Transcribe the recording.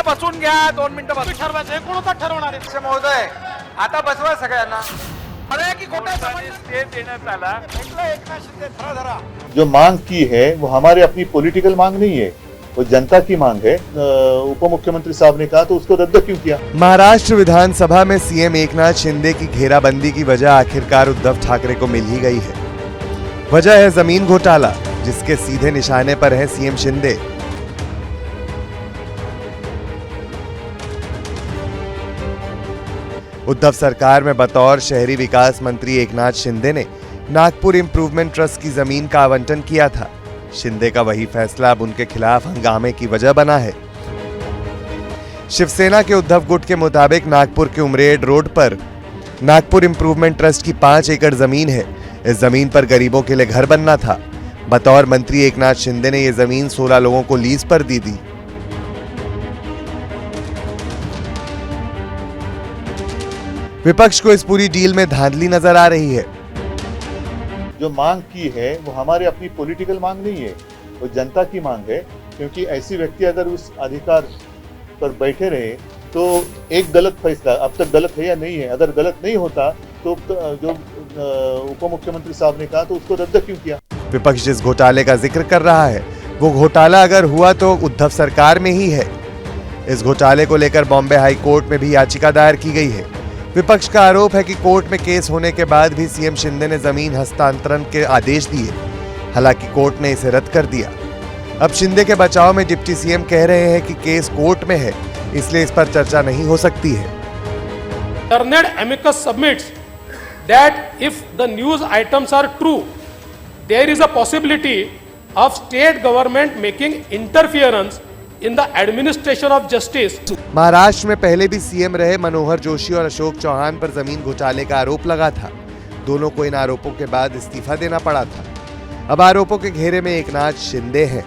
बसून घ्या, 2 मिनिटं बसून ठरवायचं कोण होता ठरवणार आहे महोदय. आता बसवा सगळ्यांना. अरे की खोटा स्टे देण्यात आला. एकनाथ शिंदे धरा जो मांग की है वो हमारी अपनी पॉलिटिकल मांग नहीं है, वो जनता की मांग है। उप मुख्यमंत्री साहब ने कहा तो उसको रद्द क्यों किया? महाराष्ट्र विधानसभा में सीएम एकनाथ शिंदे की घेराबंदी की वजह आखिरकार उद्धव ठाकरे को मिल ही गई है। वजह है जमीन घोटाला, जिसके सीधे निशाने पर है सीएम शिंदे। उद्धव सरकार में बतौर शहरी विकास मंत्री एकनाथ शिंदे ने नागपुर इंप्रूवमेंट ट्रस्ट की जमीन का आवंटन किया था। शिंदे का वही फैसला अब उनके खिलाफ हंगामे की वजह बना है। शिवसेना के उद्धव गुट के मुताबिक नागपुर के उमरेड रोड पर नागपुर इंप्रूवमेंट ट्रस्ट की 5 एकड़ जमीन है। इस जमीन पर गरीबों के लिए घर बनना था। बतौर मंत्री एकनाथ शिंदे ने यह जमीन 16 लोगों को लीज पर दी थी। विपक्ष को इस पूरी डील में धांधली नजर आ रही है। जो मांग की है वो हमारी अपनी पॉलिटिकल मांग नहीं है, वो जनता की मांग है। क्योंकि ऐसी व्यक्ति अगर उस अधिकार पर बैठे रहे तो एक गलत फैसला, अब तक गलत है या नहीं है, अगर गलत नहीं होता तो जो उप मुख्यमंत्री साहब ने कहा तो उसको रद्द क्यों किया? विपक्ष जिस घोटाले का जिक्र कर रहा है वो घोटाला अगर हुआ तो उद्धव सरकार में ही है। इस घोटाले को लेकर बॉम्बे हाई कोर्ट में भी याचिका दायर की गई है। विपक्ष का आरोप है कि कोर्ट में केस होने के बाद भी सीएम शिंदे ने जमीन हस्तांतरण के आदेश दिए। हालांकि कोर्ट ने इसे रद्द कर दिया। अब शिंदे के बचाव में डिप्टी सीएम कह रहे हैं कि केस कोर्ट में है, इसलिए इस पर चर्चा नहीं हो सकती है। Learned amicus submits that if the news items are true, there is a possibility of state government making interference in the administration of justice. Maharashtra में पहले भी सीएम रहे मनोहर जोशी और अशोक चौहान पर जमीन घोटाले का आरोप लगा था। दोनों को इन आरोपों के बाद इस्तीफा देना पड़ा था। अब आरोपों के घेरे में एकनाथ शिंदे हैं।